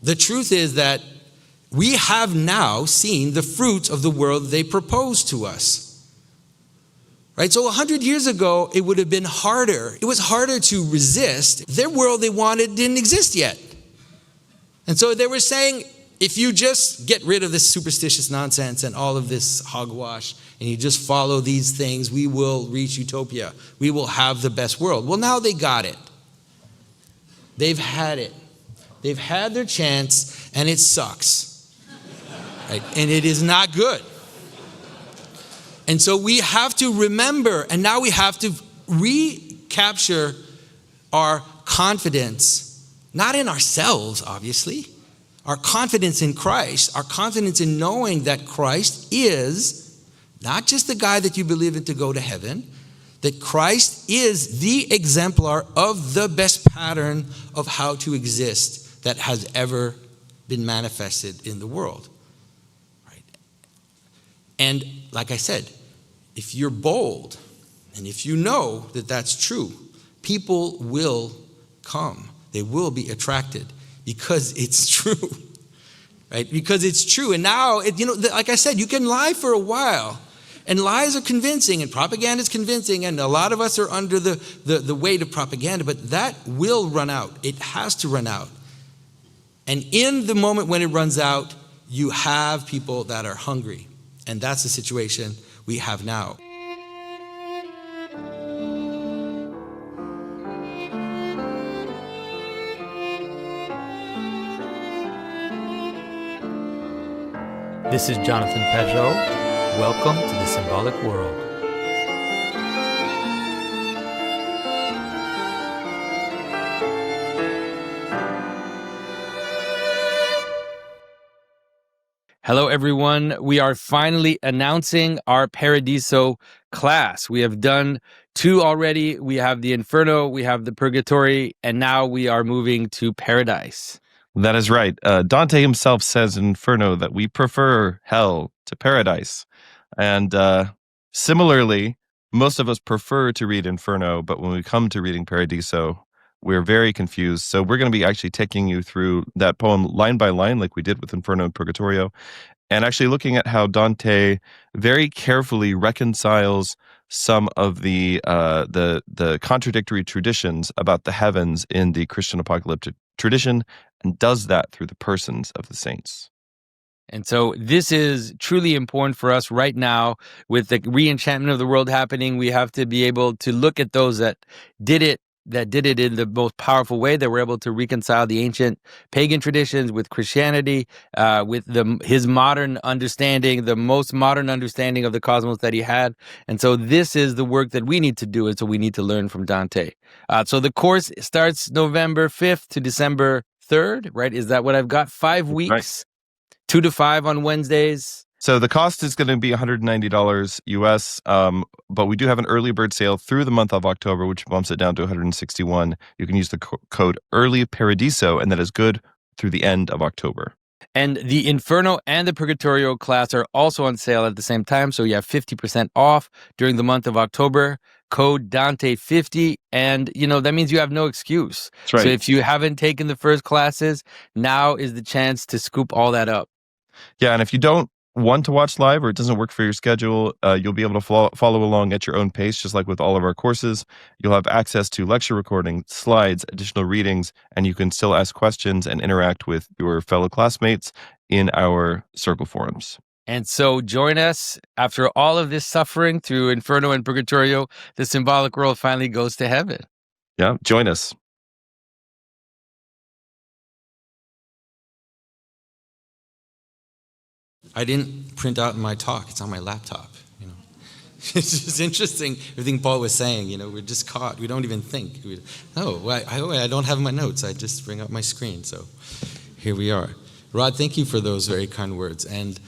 the truth is that we have now seen the fruits of the world they proposed to us. Right? So 100 years ago, it would have been harder. It was harder to resist. Their world they wanted didn't exist yet. And so they were saying, if you just get rid of this superstitious nonsense and all of this hogwash, and you just follow these things, we will reach utopia. We will have the best world. Well, now they got it. They've had it. They've had their chance, and it sucks. Right? And it is not good. And so we have to remember, and now we have to recapture our confidence, not in ourselves, obviously, our confidence in Christ, our confidence in knowing that Christ is not just the guy that you believe in to go to heaven, that Christ is the exemplar of the best pattern of how to exist that has ever been manifested in the world. Right? And like I said, if you're bold and if you know that that's true, people will come. They will be attracted because it's true. Right? Because it's true. And now, like I said, you can lie for a while. And lies are convincing, and propaganda is convincing, and a lot of us are under the weight of propaganda, but that will run out. It has to run out. And in the moment when it runs out, you have people that are hungry. And that's the situation we have now. This is Jonathan Pajot. Welcome to the Symbolic World. Hello, everyone. We are finally announcing our Paradiso class. We have done 2 already. We have the Inferno, we have the Purgatory, and now we are moving to Paradise. That is right. Dante himself says in Inferno that we prefer hell to paradise. And similarly, most of us prefer to read Inferno, but when we come to reading Paradiso, we're very confused. So we're going to be actually taking you through that poem line by line, like we did with Inferno and Purgatorio, and actually looking at how Dante very carefully reconciles some of the contradictory traditions about the heavens in the Christian apocalyptic tradition, and does that through the persons of the saints. And so this is truly important for us right now with the re-enchantment of the world happening. We have to be able to look at those that did it in the most powerful way, that were able to reconcile the ancient pagan traditions with Christianity, with his modern understanding, the most modern understanding of the cosmos that he had. And so this is the work that we need to do, and so we need to learn from Dante. So the course starts November 5th to December 3rd, right? Is that what I've got? 5 weeks. Right. 2 to 5 on Wednesdays. So the cost is going to be $190 US, but we do have an early bird sale through the month of October, which bumps it down to $161. You can use the code Early Paradiso, and that is good through the end of October. And the Inferno and the Purgatorio class are also on sale at the same time, so you have 50% off during the month of October. Code Dante50, and that means you have no excuse. That's right. So if you haven't taken the first classes, now is the chance to scoop all that up. Yeah, and if you don't want to watch live or it doesn't work for your schedule, you'll be able to follow along at your own pace, just like with all of our courses. You'll have access to lecture recordings, slides, additional readings, and you can still ask questions and interact with your fellow classmates in our circle forums. And so join us. After all of this suffering through Inferno and Purgatorio, the symbolic world finally goes to heaven. Yeah, join us. I didn't print out my talk. It's on my laptop. It's just interesting, everything Paul was saying. We're just caught. We don't even think. I don't have my notes. I just bring up my screen. So here we are. Rod, thank you for those very kind words. And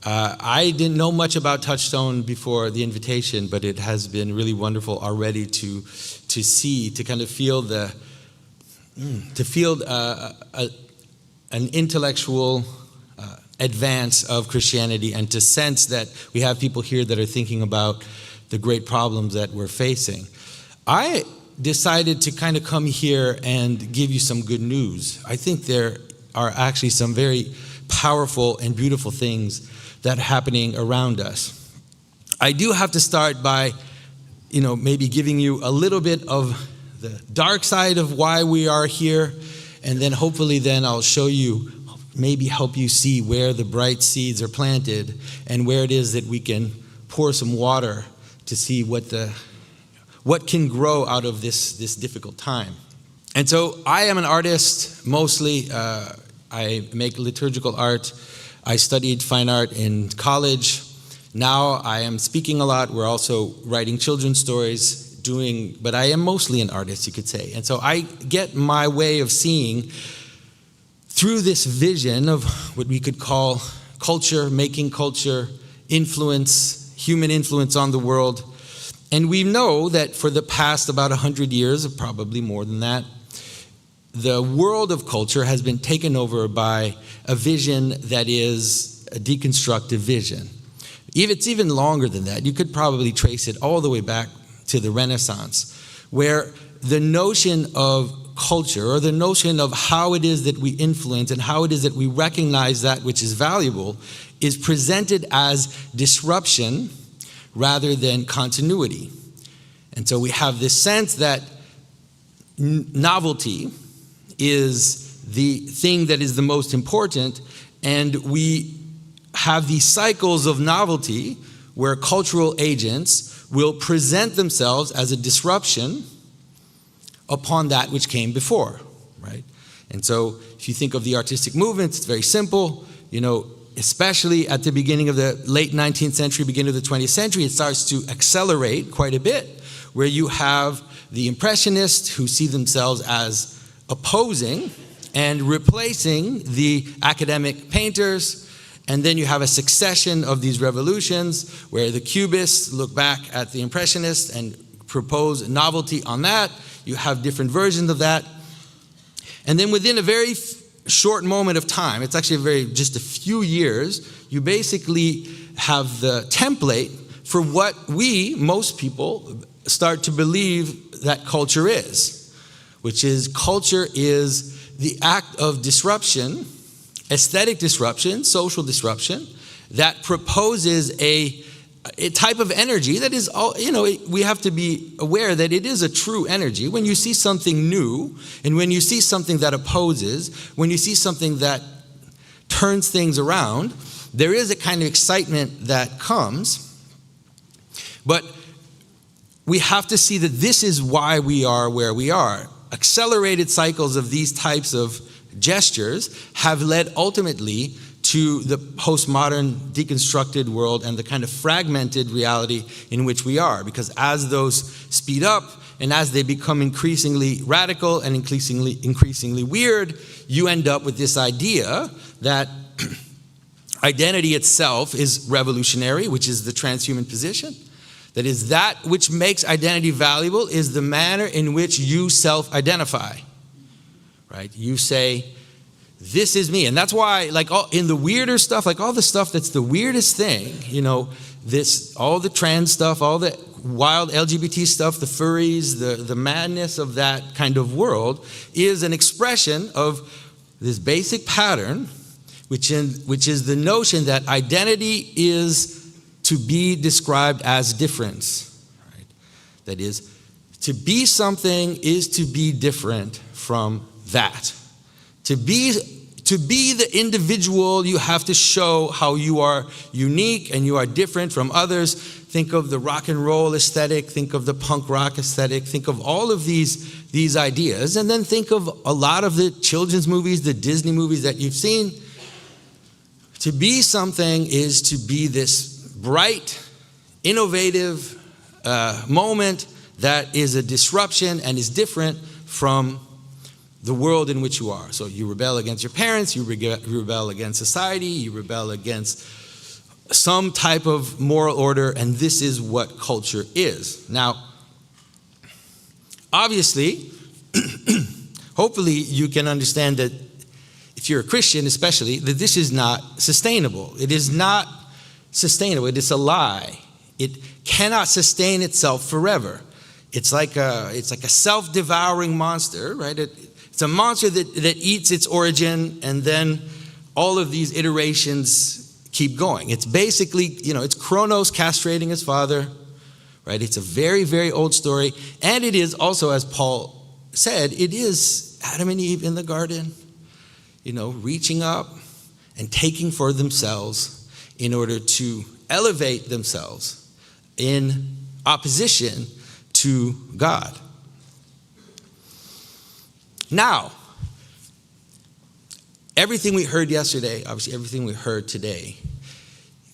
I didn't know much about Touchstone before the invitation, but it has been really wonderful already to see, to kind of feel an intellectual advance of Christianity, and to sense that we have people here that are thinking about the great problems that we're facing. I decided to kind of come here and give you some good news. I think there are actually some very powerful and beautiful things that are happening around us. I do have to start by, maybe giving you a little bit of the dark side of why we are here, and then hopefully then I'll show you, maybe help you see where the bright seeds are planted and where it is that we can pour some water to see what can grow out of this difficult time. And so I am an artist mostly. I make liturgical art. I studied fine art in college. Now I am speaking a lot. We're also writing children's stories, but I am mostly an artist, you could say. And so I get my way of seeing through this vision of what we could call culture, making culture, influence, human influence on the world. And we know that for the past about 100 years, or probably more than that, the world of culture has been taken over by a vision that is a deconstructive vision. It's even longer than that. You could probably trace it all the way back to the Renaissance, where the notion of culture, or the notion of how it is that we influence and how it is that we recognize that which is valuable, is presented as disruption rather than continuity. And so we have this sense that novelty is the thing that is the most important, and we have these cycles of novelty where cultural agents will present themselves as a disruption upon that which came before, right? And so if you think of the artistic movements, it's very simple, especially at the beginning of the late 19th century, beginning of the 20th century, it starts to accelerate quite a bit, where you have the Impressionists who see themselves as opposing and replacing the academic painters. And then you have a succession of these revolutions where the Cubists look back at the Impressionists and propose novelty on that. You have different versions of that. And then within a very short moment of time, it's actually just a few years, you basically have the template for what most people, start to believe that culture is, which is culture is the act of disruption, aesthetic disruption, social disruption, that proposes a type of energy that is, we have to be aware that it is a true energy. When you see something new, and when you see something that opposes, when you see something that turns things around, there is a kind of excitement that comes. But we have to see that this is why we are where we are. Accelerated cycles of these types of gestures have led ultimately to the postmodern deconstructed world and the kind of fragmented reality in which we are. Because as those speed up and as they become increasingly radical and increasingly weird, you end up with this idea that identity itself is revolutionary, which is the transhuman position. That is, that which makes identity valuable is the manner in which you self-identify. Right? You say, this is me. And that's why, in the weirder stuff, all the stuff that's the weirdest thing, all the trans stuff, all the wild LGBT stuff, the furries, the madness of that kind of world is an expression of this basic pattern, which is the notion that identity is to be described as difference. Right? That is, to be something is to be different from that. To be the individual, you have to show how you are unique and you are different from others. Think of the rock and roll aesthetic, think of the punk rock aesthetic, think of all of these ideas, and then think of a lot of the children's movies, the Disney movies that you've seen. To be something is to be this bright, innovative moment that is a disruption and is different from the world in which you are. So you rebel against your parents, you rebel against society, you rebel against some type of moral order, and this is what culture is. Now, obviously, hopefully you can understand that if you're a Christian especially, that this is not sustainable. It is not sustainable. It is a lie. It cannot sustain itself forever. It's like a self-devouring monster, right? It's It's a monster that eats its origin, and then all of these iterations keep going. It's basically, it's Kronos castrating his father, right? It's a very, very old story. And it is also, as Paul said, it is Adam and Eve in the garden, reaching up and taking for themselves in order to elevate themselves in opposition to God. Now, everything we heard yesterday, obviously everything we heard today,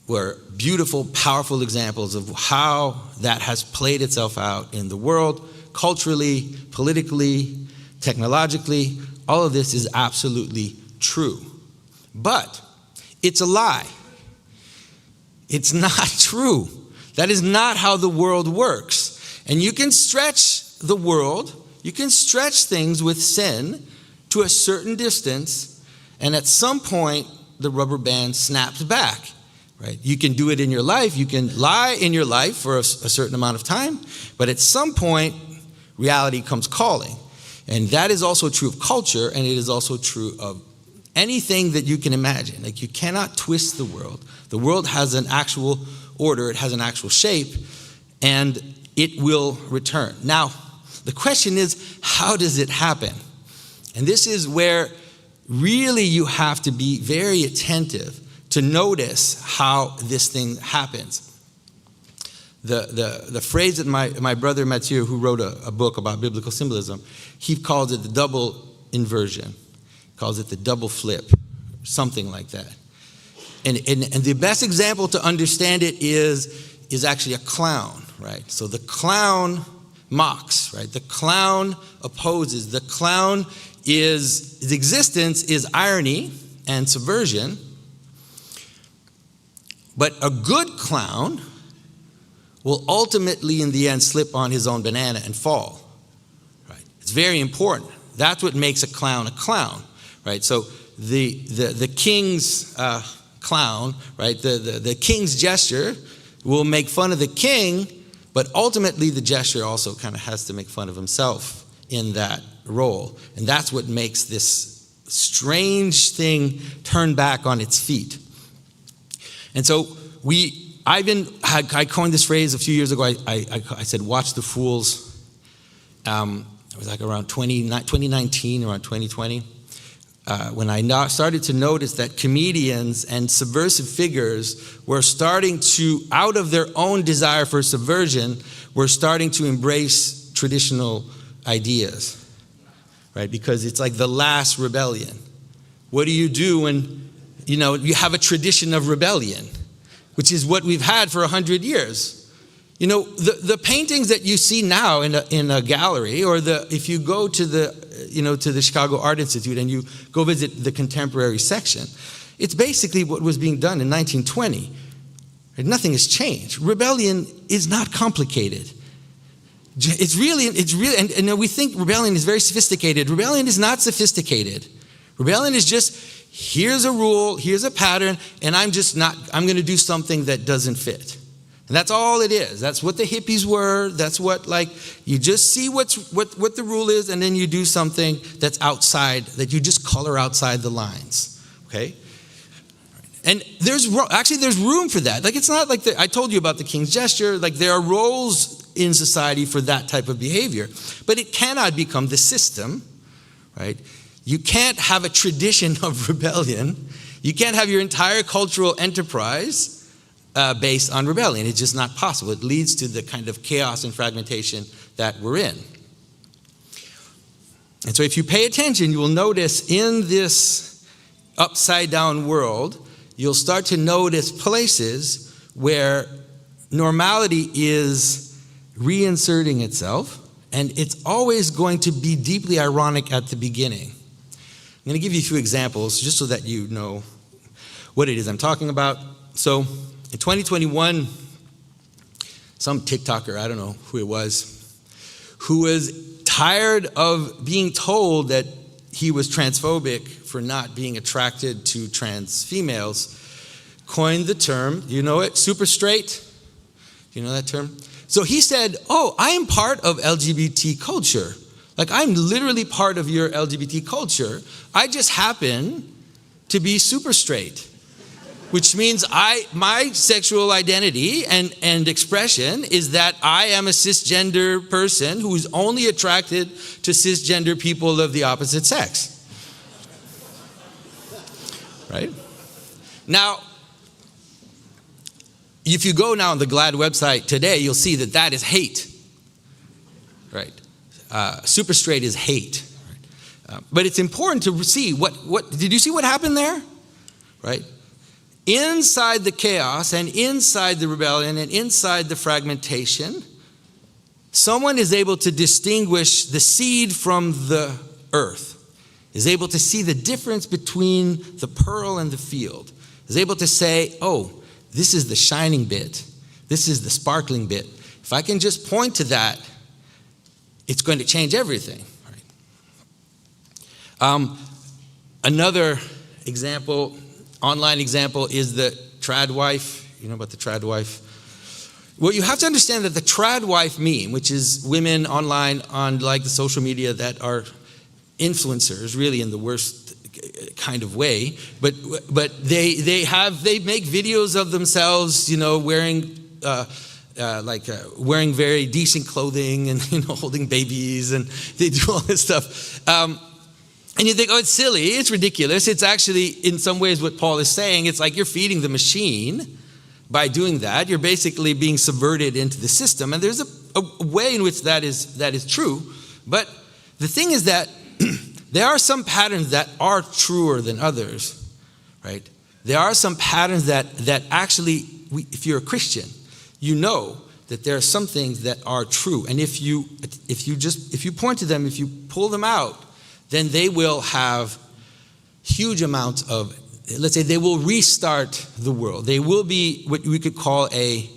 were beautiful, powerful examples of how that has played itself out in the world, culturally, politically, technologically. All of this is absolutely true. But it's a lie. It's not true. That is not how the world works. And you can stretch the world, you can stretch things with sin to a certain distance, and at some point, the rubber band snaps back, right? You can do it in your life. You can lie in your life for a certain amount of time, but at some point, reality comes calling. And that is also true of culture, and it is also true of anything that you can imagine. Like, you cannot twist the world. The world has an actual order, it has an actual shape, and it will return. Now, the question is, how does it happen? And this is where really you have to be very attentive to notice how this thing happens. The phrase that my brother Mathieu, who wrote a book about biblical symbolism, he calls it the double inversion, calls it the double flip, something like that. And the best example to understand it is actually a clown, right? So the clown mocks, right? The clown opposes. The clown his existence is irony and subversion. But a good clown will ultimately, in the end, slip on his own banana and fall, right? It's very important. That's what makes a clown, right? So the king's clown, right? The king's gesture will make fun of the king, but ultimately the gesture also kind of has to make fun of himself in that role. And that's what makes this strange thing turn back on its feet. And so I coined this phrase a few years ago. I said, watch the fools. It was like around 2019, around 2020, when I started to notice that comedians and subversive figures were starting to, out of their own desire for subversion, were starting to embrace traditional ideas, right? Because it's like the last rebellion. What do you do when, you have a tradition of rebellion, which is what we've had for 100 years? The paintings that you see now in a gallery, or if you go to the Chicago Art Institute and you go visit the contemporary section, it's basically what was being done in 1920. Nothing has changed. Rebellion is not complicated. It's really, and we think rebellion is very sophisticated. Rebellion is not sophisticated. Rebellion is just, here's a rule, here's a pattern, and I'm going to do something that doesn't fit. And that's all it is. That's what the hippies were. That's what, you just see what the rule is, and then you do something that's outside, that you just color outside the lines. Okay? And there's room for that. It's not like I told you about the king's gesture. There are roles in society for that type of behavior, but it cannot become the system, right? You can't have a tradition of rebellion. You can't have your entire cultural enterprise based on rebellion. It's just not possible. It leads to the kind of chaos and fragmentation that we're in. And so if you pay attention, you will notice in this upside down world, you'll start to notice places where normality is reinserting itself, and it's always going to be deeply ironic at the beginning. I'm going to give you a few examples just so that you know what it is I'm talking about. So in 2021, some TikToker, I don't know who it was, who was tired of being told that he was transphobic for not being attracted to trans females, coined the term, you know it, super straight? Do you know that term? So he said, I am part of LGBT culture. Like, I'm literally part of your LGBT culture. I just happen to be super straight, which means my sexual identity and expression is that I am a cisgender person who is only attracted to cisgender people of the opposite sex. Right? Now, if you go now on the GLAAD website today, you'll see that is hate. Right? Super straight is hate. But it's important to see what did you see what happened there? Right? Inside the chaos and inside the rebellion and inside the fragmentation, someone is able to distinguish the seed from the earth, is able to see the difference between the pearl and the field, is able to say, oh, this is the shining bit, this is the sparkling bit. If I can just point to that, it's going to change everything. Right? Another example, online example, is the trad wife. You know about the trad wife? Well, you have to understand that the trad wife meme, which is women online on like the social media that are influencers, really in the worst kind of way, but they make videos of themselves, you know, wearing wearing very decent clothing and, you know, holding babies, and they do all this stuff. And you think, oh, it's silly, it's ridiculous. It's actually, in some ways, what Paul is saying. It's like you're feeding the machine by doing that. You're basically being subverted into the system. And there's a way in which that is true. But the thing is that there are some patterns that are truer than others, right? There are some patterns that actually, if you're a Christian, you know that there are some things that are true. And if you point to them, if you pull them out, then they will have huge amounts of, let's say, they will restart the world. They will be what we could call a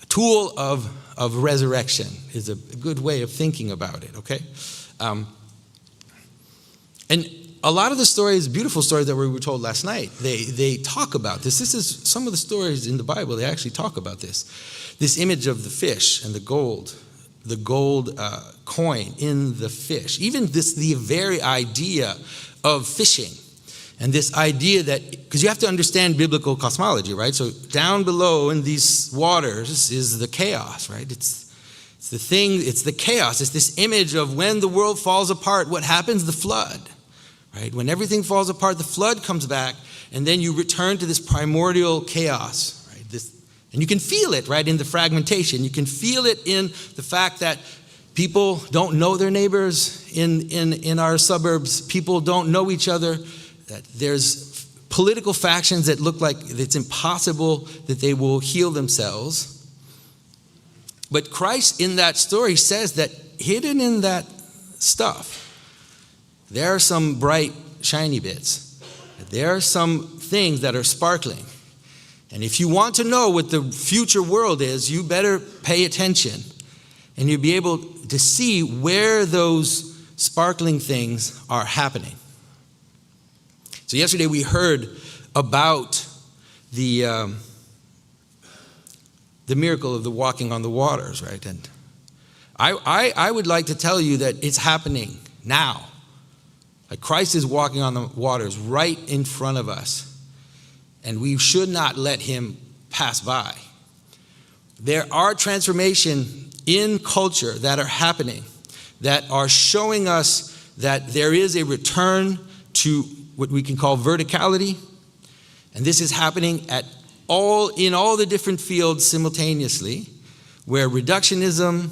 tool of resurrection, is a good way of thinking about it, okay? And a lot of the stories, beautiful stories that we were told last night, they talk about this. This is some of the stories in the Bible, they actually talk about this. This image of the fish and the gold coin in the fish. Even the very idea of fishing, and this idea that, because you have to understand biblical cosmology, right? So down below in these waters is the chaos, right? It's the thing, it's the chaos. It's this image of when the world falls apart, what happens? The flood, right? When everything falls apart, the flood comes back, and then you return to this primordial chaos, right? And you can feel it, right, in the fragmentation. You can feel it in the fact that people don't know their neighbors in our suburbs. People don't know each other. That there's political factions that look like it's impossible that they will heal themselves. But Christ in that story says that hidden in that stuff, there are some bright, shiny bits. There are some things that are sparkling. And if you want to know what the future world is, you better pay attention. And you'll be able to see where those sparkling things are happening. So yesterday we heard about the miracle of the walking on the waters, right? And I would like to tell you that it's happening now. Like Christ is walking on the waters right in front of us. And we should not let him pass by. There are transformations in culture that are happening that are showing us that there is a return to what we can call verticality. And this is happening in all the different fields simultaneously, where reductionism,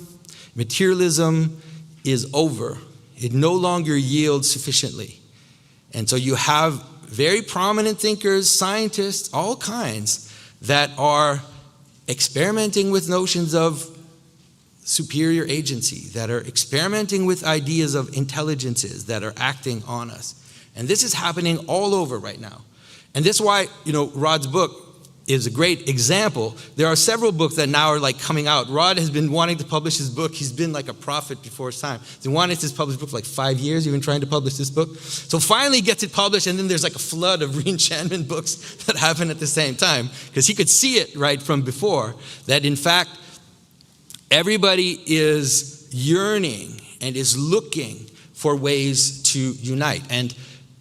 materialism is over. It no longer yields sufficiently. And so you have very prominent thinkers, scientists, all kinds, that are experimenting with notions of superior agency, that are experimenting with ideas of intelligences that are acting on us. And this is happening all over right now. And that's why, Rod's book is a great example. There are several books that now are like coming out. Rod has been wanting to publish his book. He's been like a prophet before his time. He's been wanting to publish his book for like 5 years. He's been trying to publish this book. So finally he gets it published, and then there's like a flood of re-enchantment books that happen at the same time, because he could see it right from before, that in fact, everybody is yearning and is looking for ways to unite. And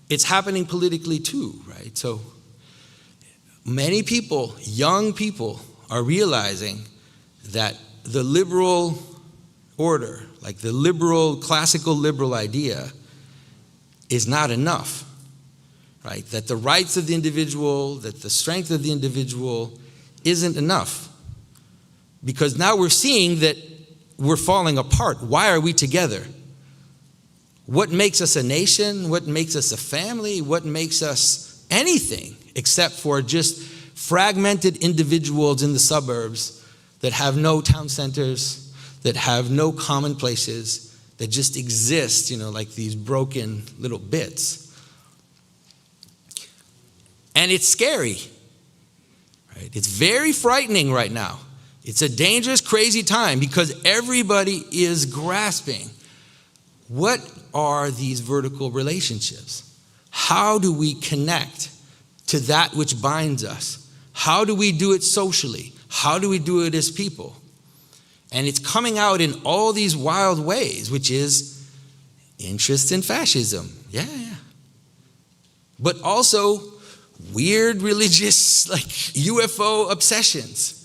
it's happening politically too, right? So many people, young people, are realizing that the liberal order, like the liberal, classical liberal idea, is not enough, right? That the rights of the individual, that the strength of the individual isn't enough. Because now we're seeing that we're falling apart. Why are we together? What makes us a nation? What makes us a family? What makes us anything except for just fragmented individuals in the suburbs that have no town centers, that have no common places, that just exist, like these broken little bits. And it's scary, right? It's very frightening right now. It's a dangerous, crazy time because everybody is grasping. What are these vertical relationships? How do we connect to that which binds us? How do we do it socially? How do we do it as people? And it's coming out in all these wild ways, which is interest in fascism. Yeah. But also weird religious, like UFO obsessions.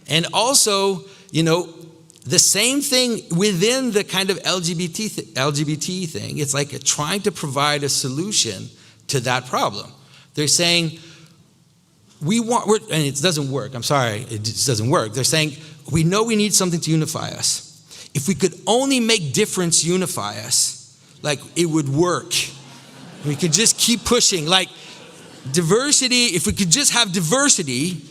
And also, the same thing within the kind of LGBT thing. It's like trying to provide a solution to that problem. They're saying, and it doesn't work. I'm sorry, it just doesn't work. They're saying, we know we need something to unify us. If we could only make difference unify us, like it would work. We could just keep pushing. Like diversity, if we could just have diversity,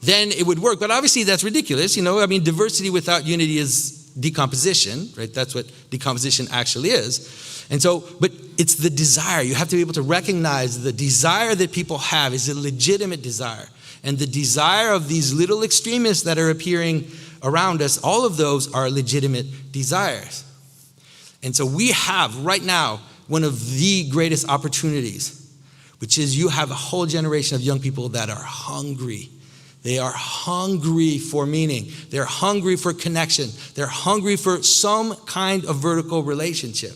then it would work. But obviously that's ridiculous. Diversity without unity is decomposition, right? That's what decomposition actually is. And so, but it's the desire. You have to be able to recognize the desire that people have is a legitimate desire. And the desire of these little extremists that are appearing around us, all of those are legitimate desires. And so we have right now one of the greatest opportunities, which is you have a whole generation of young people that are hungry. They are hungry for meaning. They're hungry for connection. They're hungry for some kind of vertical relationship.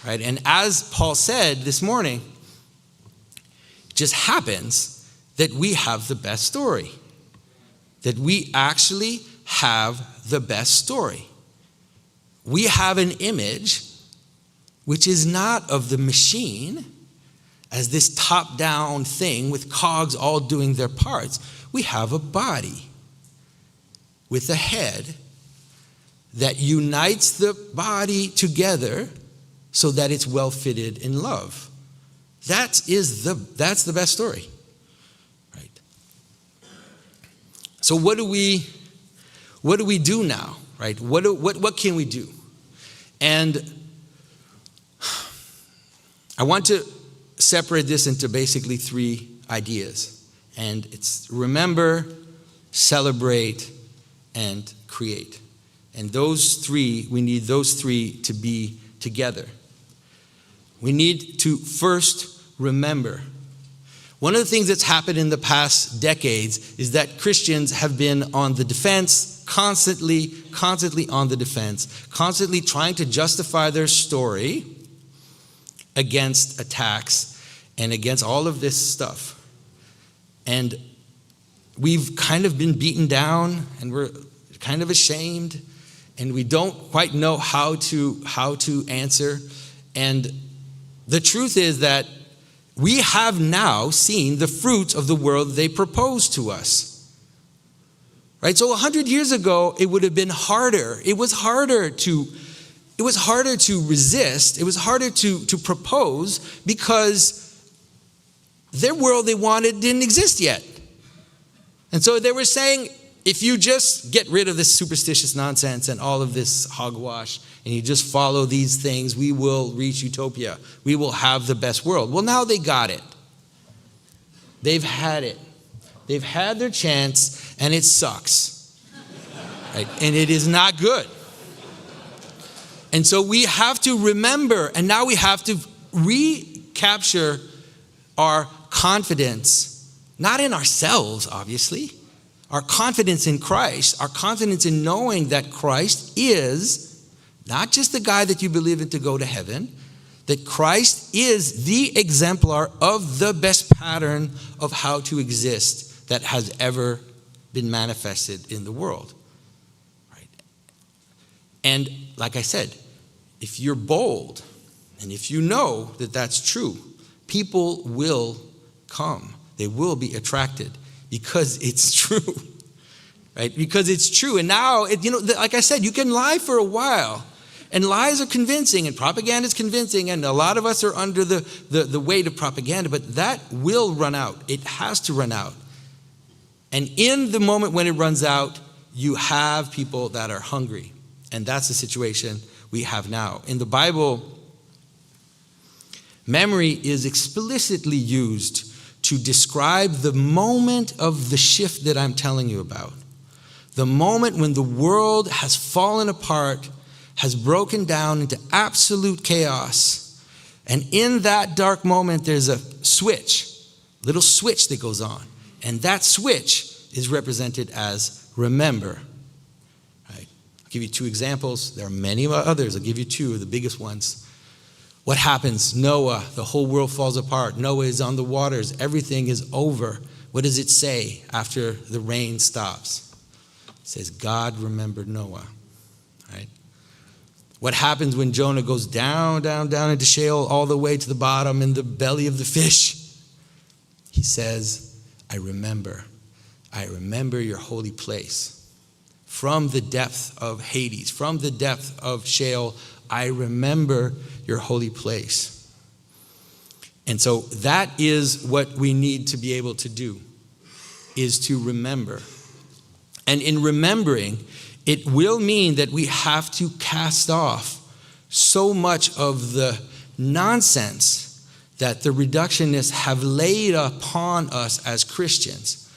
Right? And as Paul said this morning, it just happens that we have the best story. That we actually have the best story. We have an image which is not of the machine as this top-down thing with cogs all doing their parts. We have a body with a head that unites the body together so that it's well-fitted in love. That's the best story, right? So what do we do now, right? What can we do? And I want to separate this into basically three ideas. And it's remember, celebrate, and create. And we need those three to be together. We need to first remember. One of the things that's happened in the past decades is that Christians have been on the defense, constantly on the defense, constantly trying to justify their story against attacks and against all of this stuff. And we've kind of been beaten down and we're kind of ashamed and we don't quite know how to answer. And the truth is that we have now seen the fruits of the world they proposed to us. Right? So 100 years ago, it would have been harder. It was harder to resist. It was harder to propose because their world they wanted didn't exist yet. And so they were saying, if you just get rid of this superstitious nonsense and all of this hogwash, and you just follow these things, we will reach utopia. We will have the best world. Well, now they got it. They've had it. They've had their chance, and it sucks. Right? And it is not good. And so we have to remember, and now we have to recapture our confidence, not in ourselves, obviously, our confidence in Christ, our confidence in knowing that Christ is not just the guy that you believe in to go to heaven, that Christ is the exemplar of the best pattern of how to exist that has ever been manifested in the world. Right? And like I said, if you're bold and if you know that that's true, people will come. They will be attracted because it's true. Right? Because it's true. And now, like I said, you can lie for a while. And lies are convincing, and propaganda is convincing, and a lot of us are under the weight of propaganda, but that will run out. It has to run out. And in the moment when it runs out, you have people that are hungry. And that's the situation we have now. In the Bible, memory is explicitly used to describe the moment of the shift that I'm telling you about. The moment when the world has fallen apart, has broken down into absolute chaos. And in that dark moment, there's a little switch that goes on. And that switch is represented as remember. Right? I'll give you two examples. There are many others. I'll give you two of the biggest ones. What happens? Noah, the whole world falls apart. Noah is on the waters. Everything is over. What does it say after the rain stops? It says, God remembered Noah. Right? What happens when Jonah goes down into Sheol all the way to the bottom in the belly of the fish? He says, I remember your holy place. From the depth of Hades, from the depth of Sheol, I remember your holy place. And so that is what we need to be able to do, is to remember. And in remembering, it will mean that we have to cast off so much of the nonsense that the reductionists have laid upon us as Christians.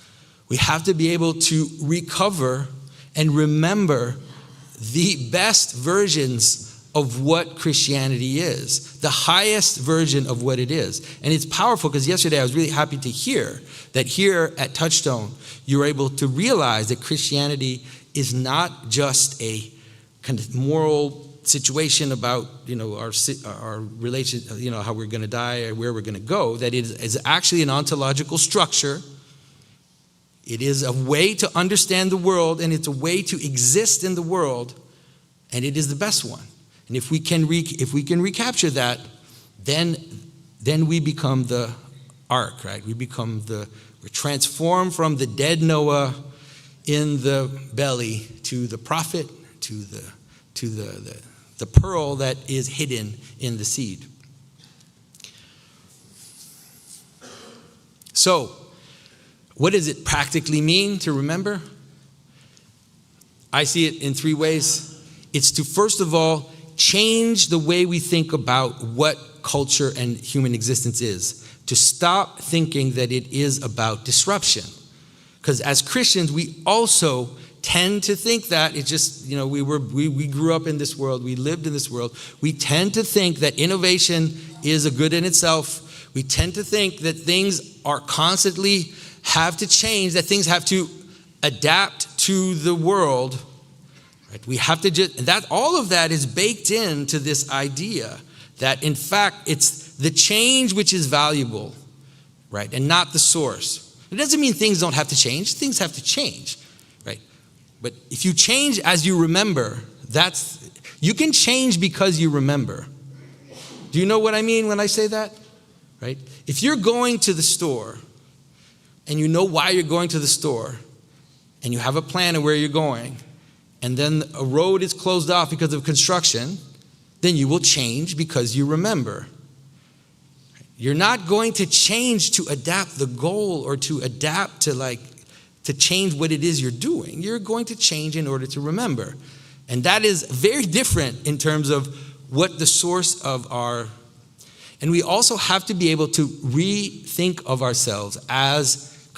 We have to be able to recover and remember the best versions of what Christianity is, the highest version of what it is. And it's powerful because yesterday I was really happy to hear that here at Touchstone, you were able to realize that Christianity is not just a kind of moral situation about, our relation, how we're going to die or where we're going to go, that it is actually an ontological structure. It is a way to understand the world, and it's a way to exist in the world, and it is the best one. And if we can recapture that, then we become the ark, right? We're transformed from the dead Noah in the belly to the prophet, to the pearl that is hidden in the seed. So, what does it practically mean to remember? I see it in three ways. It's to, first of all, change the way we think about what culture and human existence is. To stop thinking that it is about disruption. Because as Christians, we also tend to think that it's just, we grew up in this world, we lived in this world. We tend to think that innovation is a good in itself. We tend to think that things are constantly have to change, that things have to adapt to the world. Right? We have to all of that is baked into this idea that in fact it's the change which is valuable, right? And not the source. It doesn't mean things don't have to change. Things have to change, right? But if you change as you remember, you can change because you remember. Do you know what I mean when I say that? Right? If you're going to the store and you know why you're going to the store and you have a plan of where you're going, and then a road is closed off because of construction, then you will change because you remember. You're not going to change to adapt the goal or to adapt to change what it is you're doing. You're going to change in order to remember. And that is very different in terms of what the source of our... And we also have to be able to rethink of ourselves as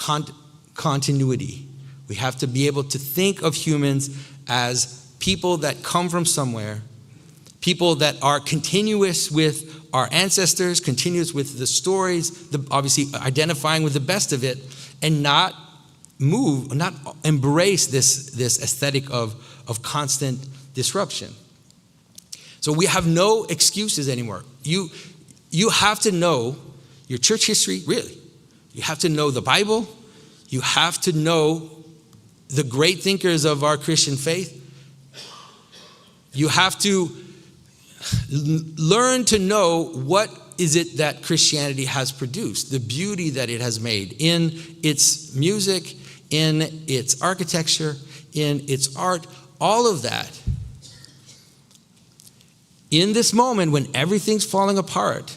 continuity. We have to be able to think of humans as people that come from somewhere, people that are continuous with our ancestors, continuous with the stories, obviously identifying with the best of it, and not embrace this aesthetic of constant disruption. So we have no excuses anymore. You have to know your church history, really. You have to know the Bible. You have to know the great thinkers of our Christian faith. You have to learn to know what is it that Christianity has produced, the beauty that it has made in its music, in its architecture, in its art, all of that. In this moment when everything's falling apart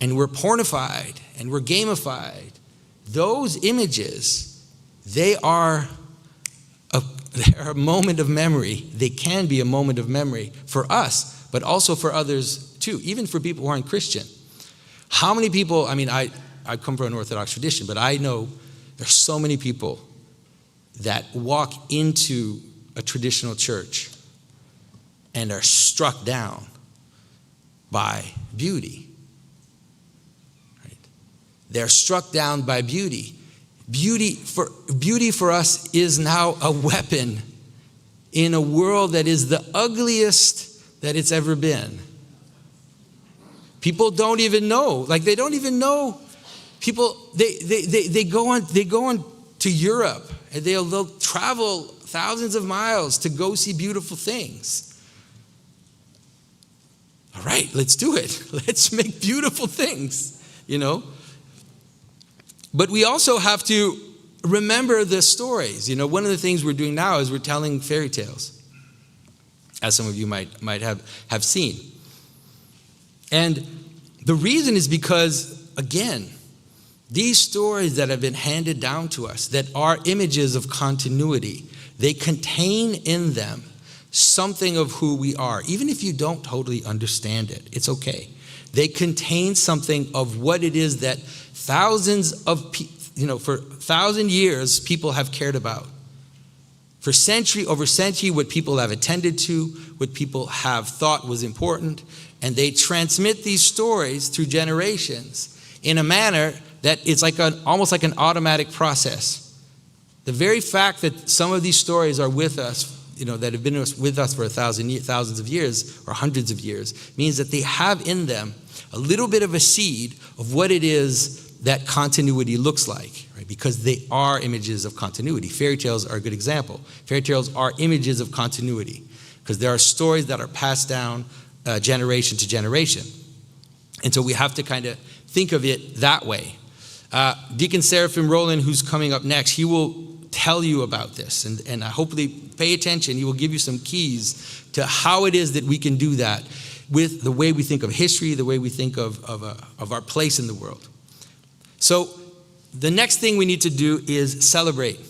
and we're pornified and we're gamified, those images, they're a moment of memory. They can be a moment of memory for us, but also for others too, even for people who aren't Christian. How many people, I come from an Orthodox tradition, but I know there's so many people that walk into a traditional church and are struck down by beauty. Right? They're struck down by beauty. Beauty for us is now a weapon in a world that is the ugliest that it's ever been. People don't even know. They don't even know. People, they go on to Europe and they'll travel thousands of miles to go see beautiful things. All right, let's do it. Let's make beautiful things, But we also have to remember the stories. One of the things we're doing now is we're telling fairy tales, as some of you might have seen. And the reason is because, again, these stories that have been handed down to us, that are images of continuity, they contain in them something of who we are. Even if you don't totally understand it, it's okay. They contain something of what it is that for 1,000 years, people have cared about. For century over century, what people have attended to, what people have thought was important, and they transmit these stories through generations in a manner that it's almost like an automatic process. The very fact that some of these stories are with us, that have been with us for thousands of years or hundreds of years, means that they have in them a little bit of a seed of what it is that continuity looks like, right? Because they are images of continuity. Fairy tales are a good example. Fairy tales are images of continuity because there are stories that are passed down generation to generation. And so we have to kind of think of it that way. Deacon Seraphim Rohlin, who's coming up next, he will tell you about this, and hopefully pay attention. He will give you some keys to how it is that we can do that with the way we think of history, the way we think of our place in the world. So the next thing we need to do is celebrate.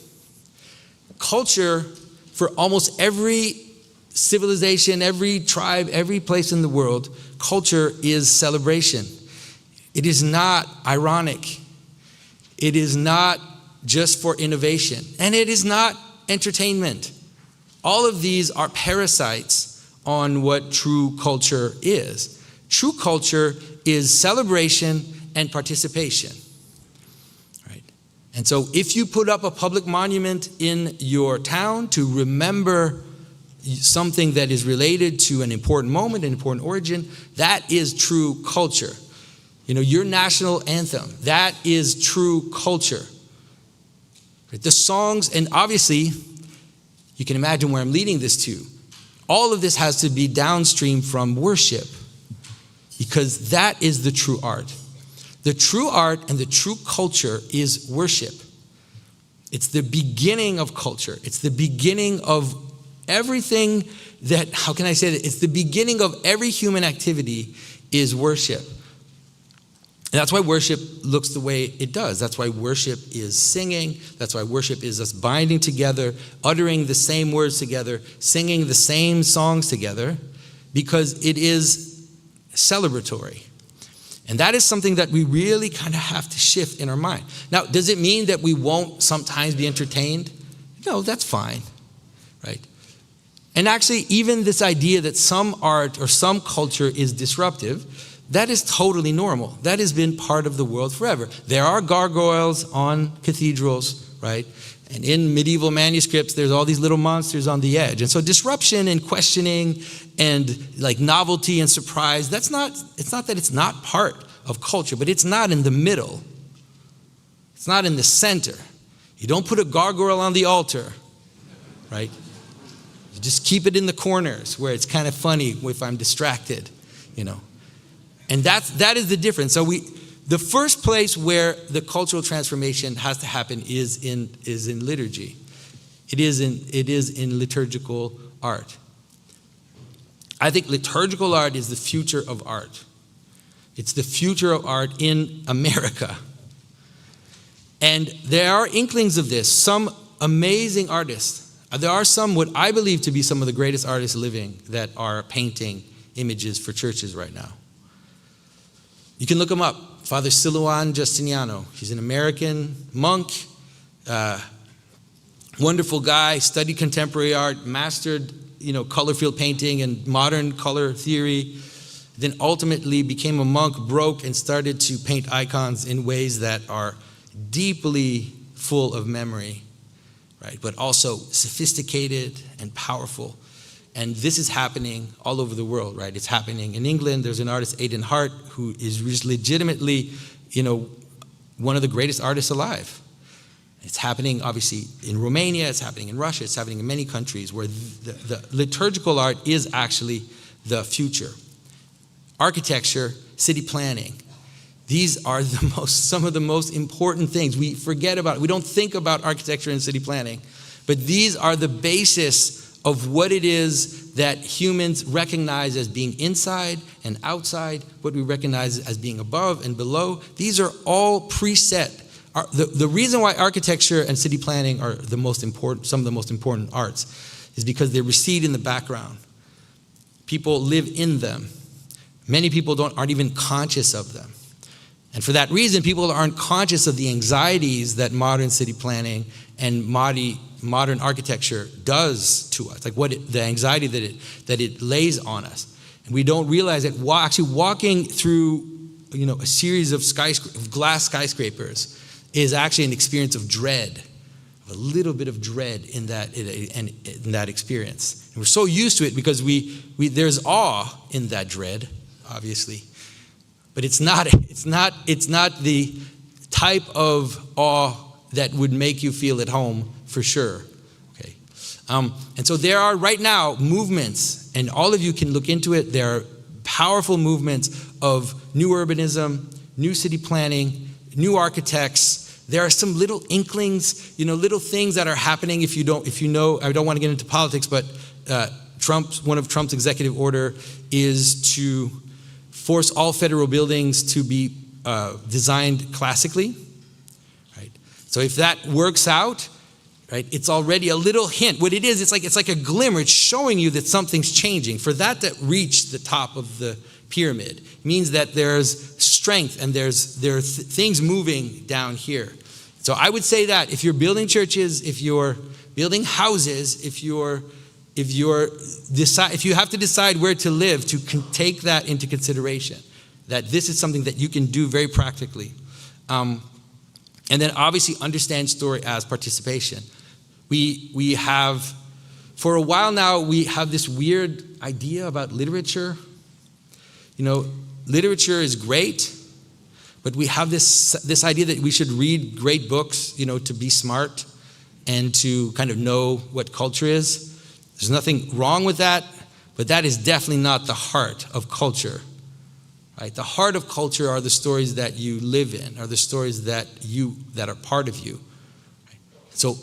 Culture, for almost every civilization, every tribe, every place in the world, culture is celebration. It is not ironic. It is not just for innovation. And it is not entertainment. All of these are parasites on what true culture is. True culture is celebration and participation. Right? And so if you put up a public monument in your town to remember something that is related to an important moment, an important origin, that is true culture. Your national anthem, that is true culture. The songs, and obviously, you can imagine where I'm leading this to. All of this has to be downstream from worship, because that is the true art. The true art and the true culture is worship. It's the beginning of culture. It's the beginning of everything that, how can I say that? It's the beginning of every human activity is worship. And that's why worship looks the way it does. That's why worship is singing. That's why worship is us binding together, uttering the same words together, singing the same songs together, because it is celebratory. And that is something that we really kind of have to shift in our mind. Now, does it mean that we won't sometimes be entertained? No, that's fine, right? And actually, even this idea that some art or some culture is disruptive, that is totally normal. That has been part of the world forever. There are gargoyles on cathedrals, right? And in medieval manuscripts, there's all these little monsters on the edge. And so disruption and questioning and like novelty and surprise, it's not that it's not part of culture, but it's not in the middle. It's not in the center. You don't put a gargoyle on the altar, right? You just keep it in the corners where it's kind of funny if I'm distracted, And that is the difference. So the first place where the cultural transformation has to happen is in liturgy. It is in liturgical art. I think liturgical art is the future of art. It's the future of art in America. And there are inklings of this. Some amazing artists. There are some what I believe to be some of the greatest artists living that are painting images for churches right now. You can look him up. Father Silouan Justiniano. He's an American monk, wonderful guy, studied contemporary art, mastered, color field painting and modern color theory, then ultimately became a monk, broke, and started to paint icons in ways that are deeply full of memory, right? But also sophisticated and powerful. And this is happening all over the world, right? It's happening in England. There's an artist, Aidan Hart, who is legitimately, one of the greatest artists alive. It's happening, obviously, in Romania. It's happening in Russia. It's happening in many countries where the liturgical art is actually the future. Architecture, city planning. These are some of the most important things. We forget about it. We don't think about architecture and city planning. But these are the basis of what it is that humans recognize as being inside and outside, what we recognize as being above and below. These are all preset. The reason why architecture and city planning are some of the most important arts is because they recede in the background. People live in them. Many people aren't even conscious of them. And for that reason, people aren't conscious of the anxieties that modern city planning and modern architecture does to us, the anxiety that it lays on us. And we don't realize that actually walking through a series of glass skyscrapers is actually an experience of dread, a little bit of dread in that experience. And we're so used to it because there's awe in that dread, obviously. But it's not the type of awe that would make you feel at home for sure. Okay. And so there are right now movements, and all of you can look into it. There are powerful movements of new urbanism, new city planning, new architects. There are some little inklings, little things that are happening. If you know, I don't want to get into politics, but one of Trump's executive order is to force all federal buildings to be designed classically, right? So if that works out, right, it's already a little hint. What it is, it's like a glimmer. It's showing you that something's changing. For that to reach the top of the pyramid means that there's strength and there are things moving down here. So I would say that if you're building churches, if you're building houses, if you have to decide where to live, to take that into consideration, that this is something that you can do very practically. And then obviously understand story as participation. We have, for a while now, we have this weird idea about literature. Literature is great, but we have this idea that we should read great books, to be smart and to kind of know what culture is. There's nothing wrong with that, but that is definitely not the heart of culture, right? The heart of culture are the stories that you live in, are the stories that are part of you. Right? So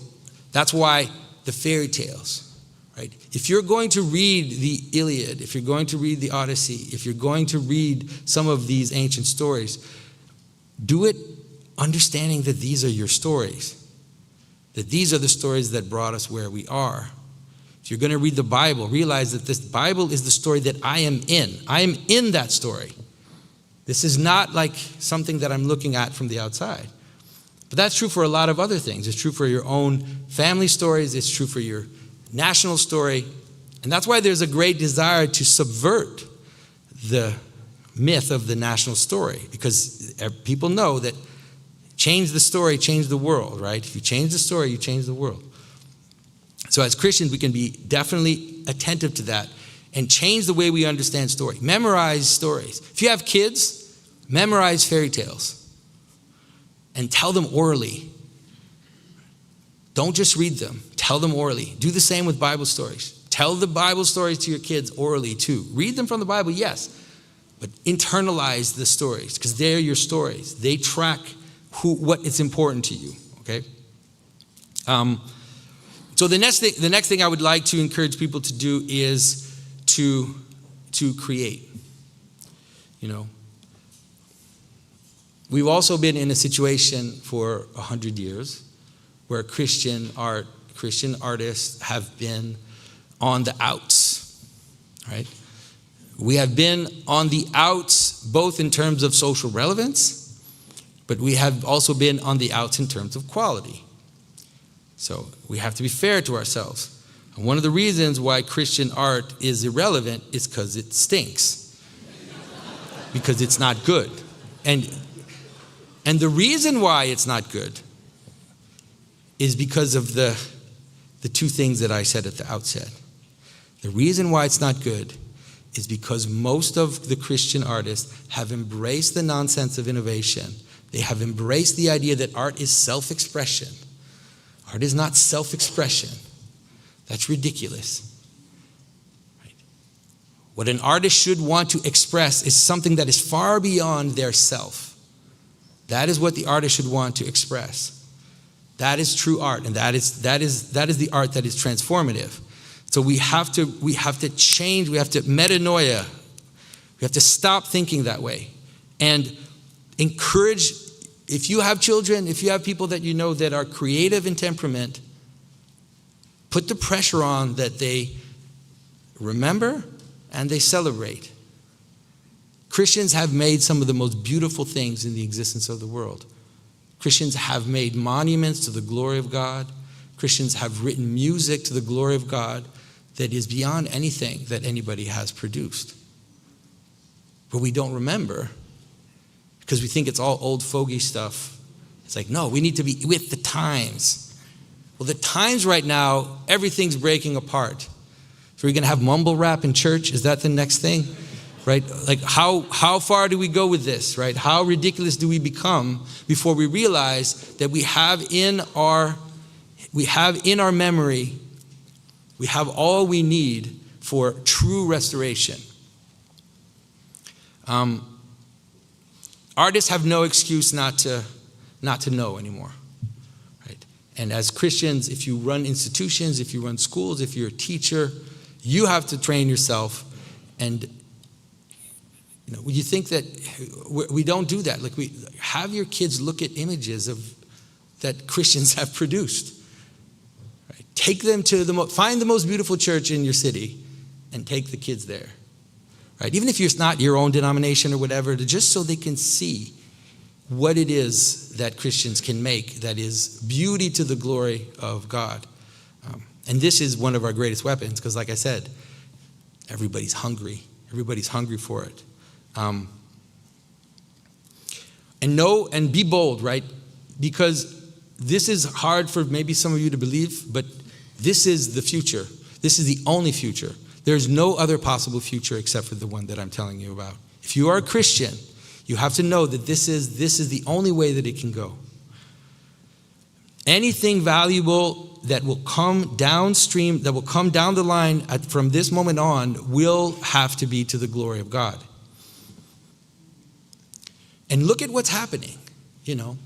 that's why the fairy tales, right? If you're going to read the Iliad, if you're going to read the Odyssey, if you're going to read some of these ancient stories, do it understanding that these are your stories, that these are the stories that brought us where we are. If you're going to read the Bible, realize that this Bible is the story that I am in. I am in that story. This is not like something that I'm looking at from the outside. But that's true for a lot of other things. It's true for your own family stories. It's true for your national story. And that's why there's a great desire to subvert the myth of the national story, because people know that Change the story, change the world, right? If you change the story, you change the world. So as Christians, we can be definitely attentive to that and change the way we understand story. Memorize stories. If you have kids, memorize fairy tales and tell them orally. Don't just read them. Tell them orally. Do the same with Bible stories. Tell the Bible stories to your kids orally too. Read them from the Bible, yes, but internalize the stories because they're your stories. They track what is important to you, okay? So the next thing I would like to encourage people to do is to create. You know, we've also been in a situation for 100 years where Christian artists have been on the outs, right? We have been on the outs both in terms of social relevance, but we have also been on the outs in terms of quality. So we have to be fair to ourselves. And one of the reasons why Christian art is irrelevant is because it stinks. Because it's not good. And the reason why it's not good is because of the two things that I said at the outset. The reason why it's not good is because most of the Christian artists have embraced the nonsense of innovation. They have embraced the idea that art is self-expression. Art is not self-expression. That's ridiculous. Right? What an artist should want to express is something that is far beyond their self. That is what the artist should want to express. That is true art, and that is the art that is transformative. So we have to change, we have to metanoia. We have to stop thinking that way. And encourage, if you have children, if you have people that you know that are creative in temperament, put the pressure on that they remember and they celebrate. Christians have made some of the most beautiful things in the existence of the world. Christians have made monuments to the glory of God. Christians have written music to the glory of God that is beyond anything that anybody has produced. But we don't remember because we think it's all old fogey stuff. It's like, no, we need to be with the times. Well, the times right now, everything's breaking apart. So we're going to have mumble rap in church? Is that the next thing? Right? Like how far do we go with this, right? How ridiculous do we become before we realize that we have in our memory, we have all we need for true restoration. Artists have no excuse not to know anymore, right? And as Christians, if you run institutions, if you run schools, if you're a teacher, you have to train yourself. And you know, you think that we don't do that. Like, we have your kids look at images that Christians have produced. Right? Take them to find the most beautiful church in your city, and take the kids there. Right? Even if it's not your own denomination or whatever, just so they can see what it is that Christians can make that is beauty to the glory of God. And this is one of our greatest weapons, because like I said, everybody's hungry. Everybody's hungry for it. And be bold, right? Because this is hard for maybe some of you to believe, but this is the future. This is the only future. There's no other possible future except for the one that I'm telling you about. If you are a Christian, you have to know that this is the only way that it can go. Anything valuable that will come downstream, that will come down the line from this moment on, will have to be to the glory of God. And look at what's happening, you know.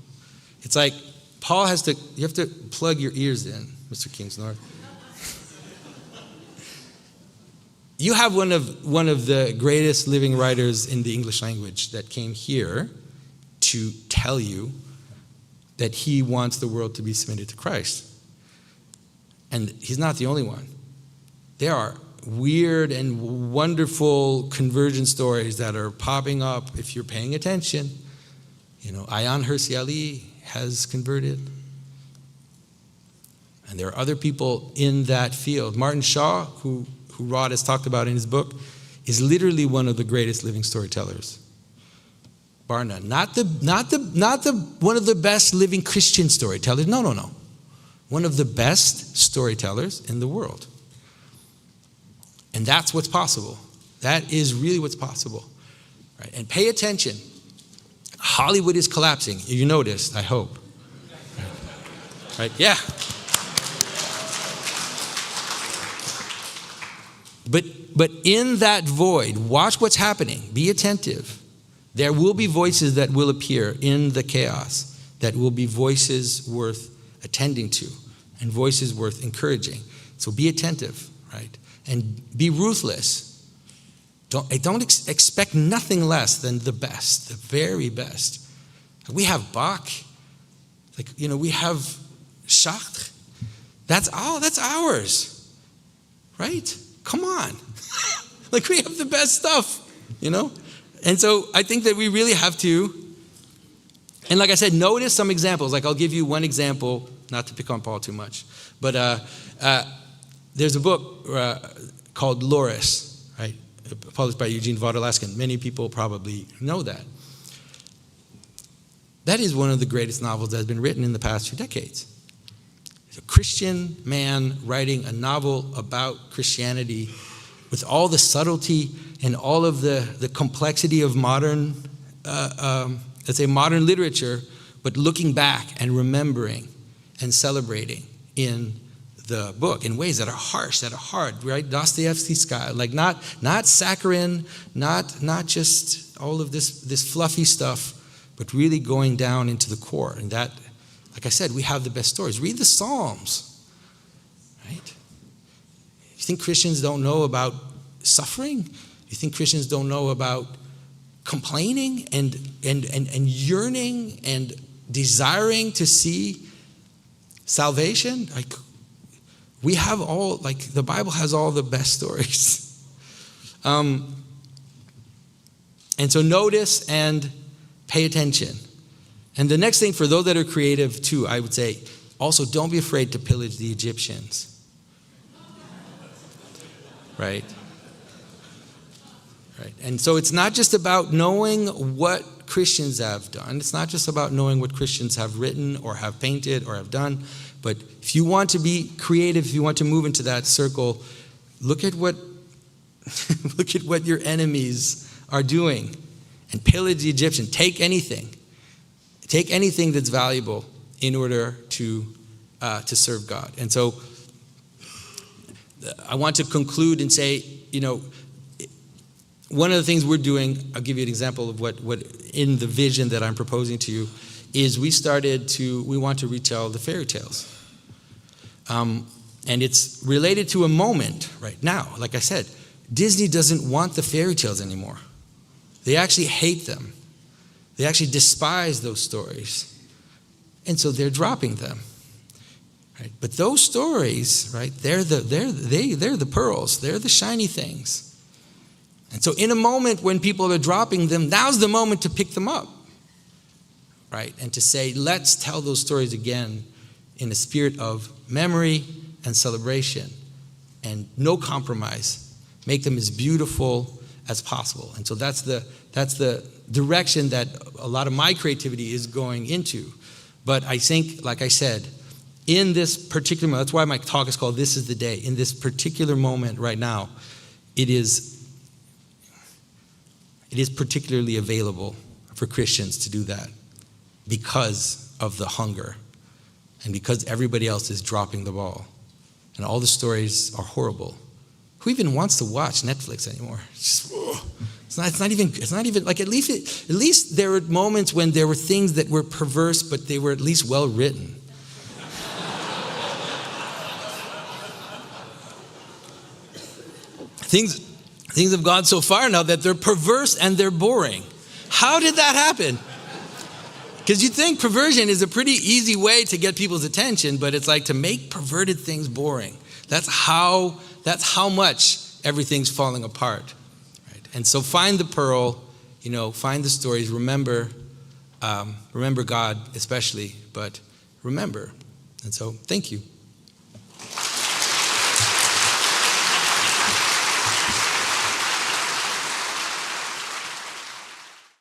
It's like Paul you have to plug your ears in, Mr. Kingsnorth. You have one of the greatest living writers in the English language that came here to tell you that he wants the world to be submitted to Christ. And he's not the only one. There are weird and wonderful conversion stories that are popping up if you're paying attention. You know, Ayaan Hirsi Ali has converted. And there are other people in that field. Martin Shaw, who Rod has talked about in his book, is literally one of the greatest living storytellers. Bar none. Not the one of the best living Christian storytellers. No. One of the best storytellers in the world. And that's what's possible. That is really what's possible. Right? And pay attention. Hollywood is collapsing. You noticed, I hope. Right? Yeah. But in that void, watch what's happening. Be attentive. There will be voices that will appear in the chaos, that will be voices worth attending to and voices worth encouraging. So be attentive, right? And be ruthless. Don't expect nothing less than the best, the very best. We have Bach, we have Chartres. That's ours, right? Come on. We have the best stuff, And so I think that we really have to, and like I said, notice some examples. I'll give you one example, not to pick on Paul too much, but there's a book called Loris, right? Published by Eugene Vodalaskin. Many people probably know that. That is one of the greatest novels that has been written in the past few decades. It's a Christian man writing a novel about Christianity with all the subtlety and all of the complexity of modern, modern literature, but looking back and remembering and celebrating in the book in ways that are harsh, that are hard, right? Dostoevsky style, not saccharine, not just all of this fluffy stuff, but really going down into the core. And that, like I said, we have the best stories. Read the Psalms, right? You think Christians don't know about suffering? You think Christians don't know about complaining and yearning and desiring to see salvation? We have all, the Bible has all the best stories. And so notice and pay attention. And the next thing, for those that are creative too, I would say, also don't be afraid to pillage the Egyptians. Right? Right. And so it's not just about knowing what Christians have done. It's not just about knowing what Christians have written or have painted or have done. But if you want to be creative, if you want to move into that circle, look at what your enemies are doing and pillage the Egyptian. Take anything that's valuable in order to serve God. And so I want to conclude and say, one of the things we're doing, I'll give you an example of what in the vision that I'm proposing to you, is we want to retell the fairy tales. And it's related to a moment right now. Like I said, Disney doesn't want the fairy tales anymore. They actually hate them. They actually despise those stories. And so they're dropping them. Right? But those stories, right, they're the pearls. They're the shiny things. And so in a moment when people are dropping them, now's the moment to pick them up, right? And to say, let's tell those stories again in a spirit of memory and celebration and no compromise. Make them as beautiful as possible. And so that's the direction that a lot of my creativity is going into. But I think, like I said, in this particular moment, that's why my talk is called This is the Day. In this particular moment right now, it is particularly available for Christians to do that because of the hunger and because everybody else is dropping the ball and all the stories are horrible. Who even wants to watch Netflix anymore? It's not even like, at least there were moments when there were things that were perverse, but they were at least well written. Things have gone so far now that they're perverse and they're boring. How did that happen? Because you think perversion is a pretty easy way to get people's attention, but it's like to make perverted things boring. That's how much everything's falling apart. Right? And so find the pearl, find the stories, remember God especially, but remember. And so thank you.